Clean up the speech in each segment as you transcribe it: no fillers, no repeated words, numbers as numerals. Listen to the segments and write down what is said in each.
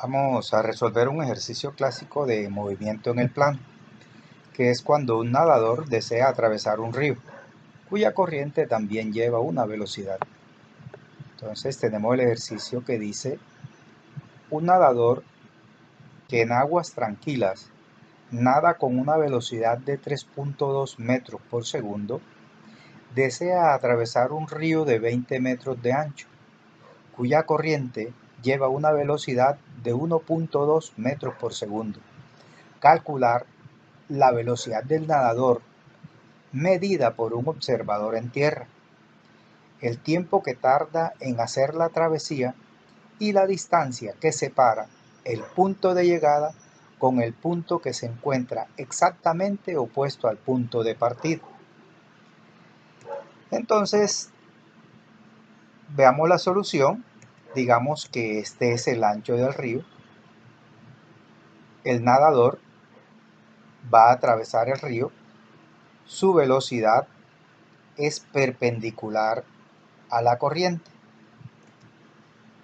Vamos a resolver un ejercicio clásico de movimiento en el plano, que es cuando un nadador desea atravesar un río, cuya corriente también lleva una velocidad. Entonces tenemos el ejercicio que dice: un nadador que en aguas tranquilas nada con una velocidad de 3.2 metros por segundo, desea atravesar un río de 20 metros de ancho, cuya corriente lleva una velocidad de 1.2 metros por segundo. Calcular la velocidad del nadador medida por un observador en tierra, el tiempo que tarda en hacer la travesía y la distancia que separa el punto de llegada con el punto que se encuentra exactamente opuesto al punto de partida. Entonces, veamos la solución. Digamos que este es el ancho del río. El nadador va a atravesar el río. Su velocidad es perpendicular a la corriente.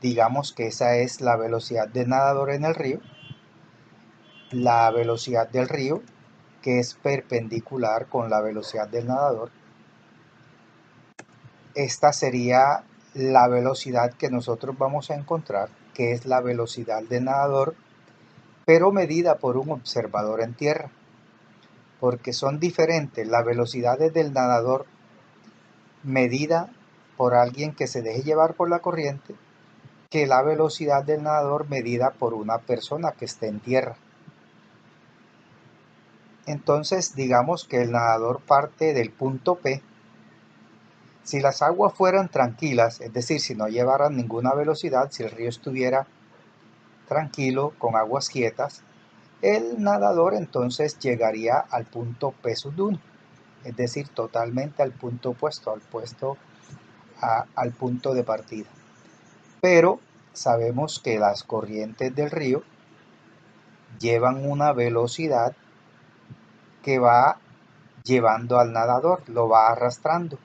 Digamos que esa es la velocidad del nadador en el río. La velocidad del río, que es perpendicular con la velocidad del nadador. Esta sería la velocidad que nosotros vamos a encontrar, que es la velocidad del nadador, pero medida por un observador en tierra, porque son diferentes las velocidades del nadador medida por alguien que se deje llevar por la corriente, que la velocidad del nadador medida por una persona que esté en tierra. Entonces digamos que el nadador parte del punto P. Si las aguas fueran tranquilas, es decir, si no llevaran ninguna velocidad, si el río estuviera tranquilo, con aguas quietas, el nadador entonces llegaría al punto P sub 1, es decir, totalmente al punto opuesto, al punto de partida. Pero sabemos que las corrientes del río llevan una velocidad que va llevando al nadador, lo va arrastrando.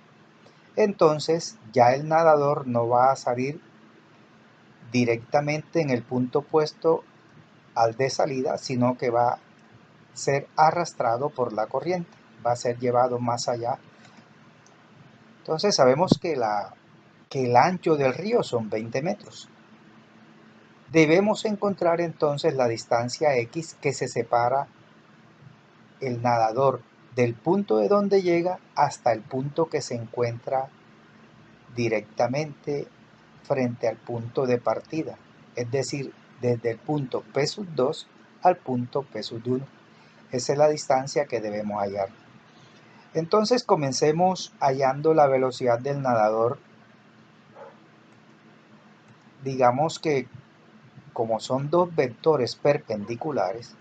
Entonces ya el nadador no va a salir directamente en el punto opuesto al de salida, sino que va a ser arrastrado por la corriente, va a ser llevado más allá. Entonces sabemos que el ancho del río son 20 metros. Debemos encontrar entonces la distancia X que se separa el nadador del punto de donde llega hasta el punto que se encuentra directamente frente al punto de partida, es decir, desde el punto P sub 2 al punto P sub 1. Esa es la distancia que debemos hallar. Entonces comencemos hallando la velocidad del nadador. Digamos que como son dos vectores perpendiculares,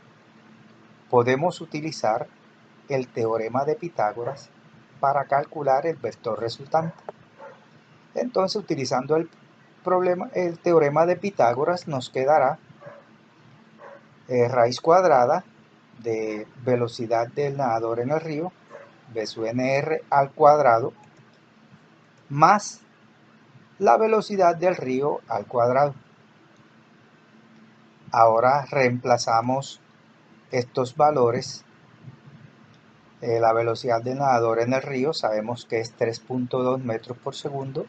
podemos utilizar el teorema de Pitágoras para calcular el vector resultante. Entonces, utilizando el teorema de Pitágoras, nos quedará raíz cuadrada de velocidad del nadador en el río, B sub nr al cuadrado, más la velocidad del río al cuadrado. Ahora reemplazamos estos valores. La velocidad del nadador en el río sabemos que es 3.2 metros por segundo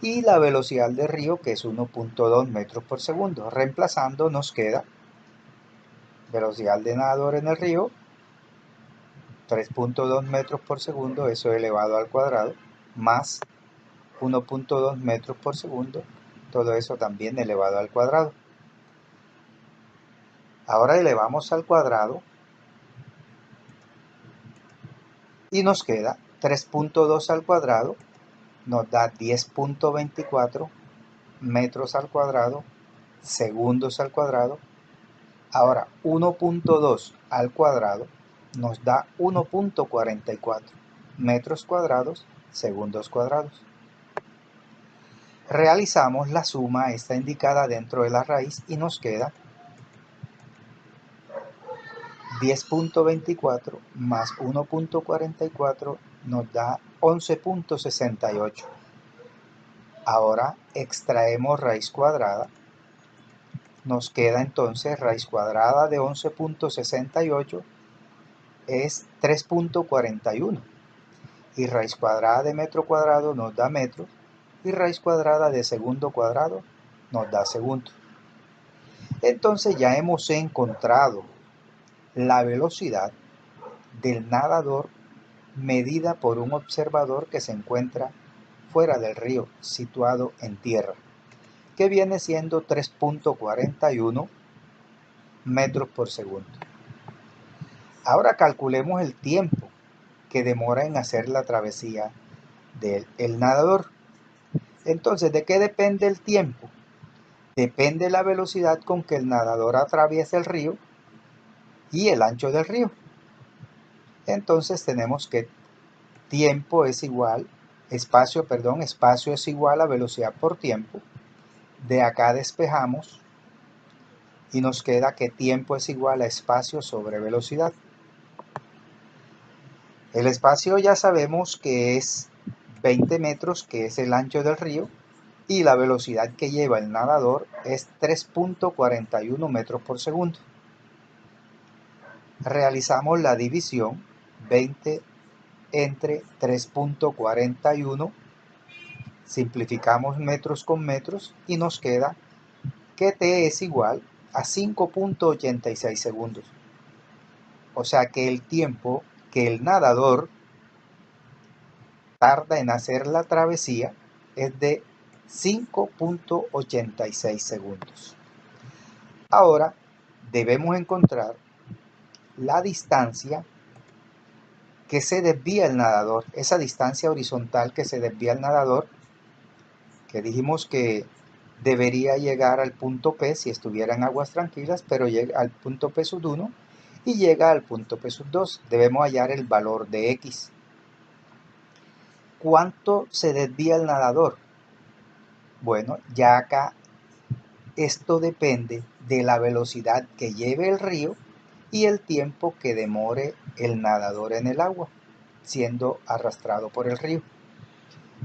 y la velocidad del río, que es 1.2 metros por segundo. Reemplazando nos queda velocidad del nadador en el río, 3.2 metros por segundo, eso elevado al cuadrado, más 1.2 metros por segundo, todo eso también elevado al cuadrado. Ahora elevamos al cuadrado y nos queda 3.2 al cuadrado, nos da 10.24 metros al cuadrado, segundos al cuadrado. Ahora 1.2 al cuadrado nos da 1.44 metros cuadrados, segundos cuadrados. Realizamos la suma, está indicada dentro de la raíz, y nos queda 10.24 más 1.44 nos da 11.68. Ahora extraemos raíz cuadrada Nos queda entonces raíz cuadrada de 11.68 es 3.41 y raíz cuadrada de metro cuadrado nos da metro y raíz cuadrada de segundo cuadrado nos da segundo. Entonces ya hemos encontrado la velocidad del nadador medida por un observador que se encuentra fuera del río, situado en tierra, que viene siendo 3.41 metros por segundo. Ahora calculemos el tiempo que demora en hacer la travesía del nadador. Entonces, ¿de qué depende el tiempo? Depende la velocidad con que el nadador atraviesa el río y el ancho del río. Entonces tenemos que tiempo es igual, espacio es igual a velocidad por tiempo. De acá despejamos y nos queda que tiempo es igual a espacio sobre velocidad. El espacio ya sabemos que es 20 metros, que es el ancho del río, y la velocidad que lleva el nadador es 3.41 metros por segundo. Realizamos la división 20 entre 3.41, simplificamos metros con metros y nos queda que t es igual a 5.86 segundos. O sea que el tiempo que el nadador tarda en hacer la travesía es de 5.86 segundos. Ahora debemos encontrar la distancia que se desvía el nadador, esa distancia horizontal que se desvía el nadador, que dijimos que debería llegar al punto P si estuviera en aguas tranquilas, pero llega al punto P sub 1 y llega al punto P sub 2. Debemos hallar el valor de X. ¿Cuánto se desvía el nadador? Bueno, ya acá esto depende de la velocidad que lleve el río y el tiempo que demore el nadador en el agua, siendo arrastrado por el río.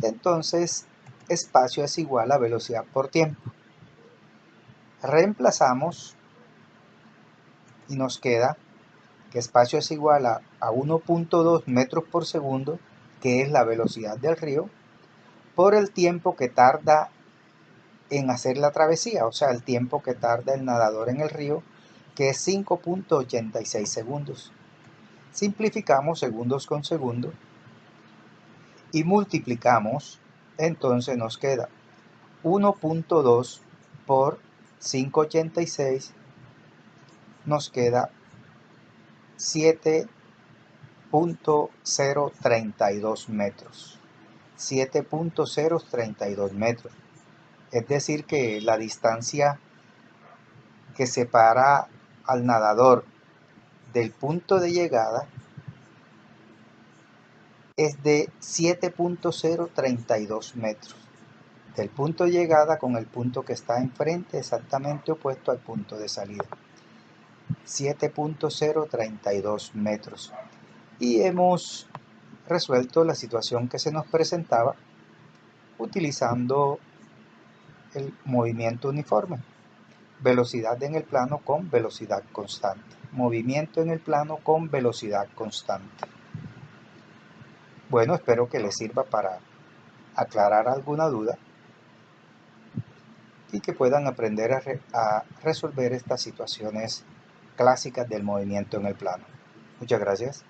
Entonces, espacio es igual a velocidad por tiempo. Reemplazamos y nos queda que espacio es igual a 1.2 metros por segundo, que es la velocidad del río, por el tiempo que tarda en hacer la travesía, o sea, el tiempo que tarda el nadador en el río, que es 5.86 segundos. Simplificamos segundos con segundo y multiplicamos, entonces nos queda 1.2 por 5.86, nos queda 7.032 metros. 7.032 metros. Es decir que la distancia que separa al nadador del punto de llegada es de 7.032 metros. Del punto de llegada con el punto que está enfrente, exactamente opuesto al punto de salida. 7.032 metros. Y hemos resuelto la situación que se nos presentaba utilizando el movimiento uniforme. Velocidad en el plano con velocidad constante. Movimiento en el plano con velocidad constante. Bueno, espero que les sirva para aclarar alguna duda y que puedan aprender a resolver estas situaciones clásicas del movimiento en el plano. Muchas gracias.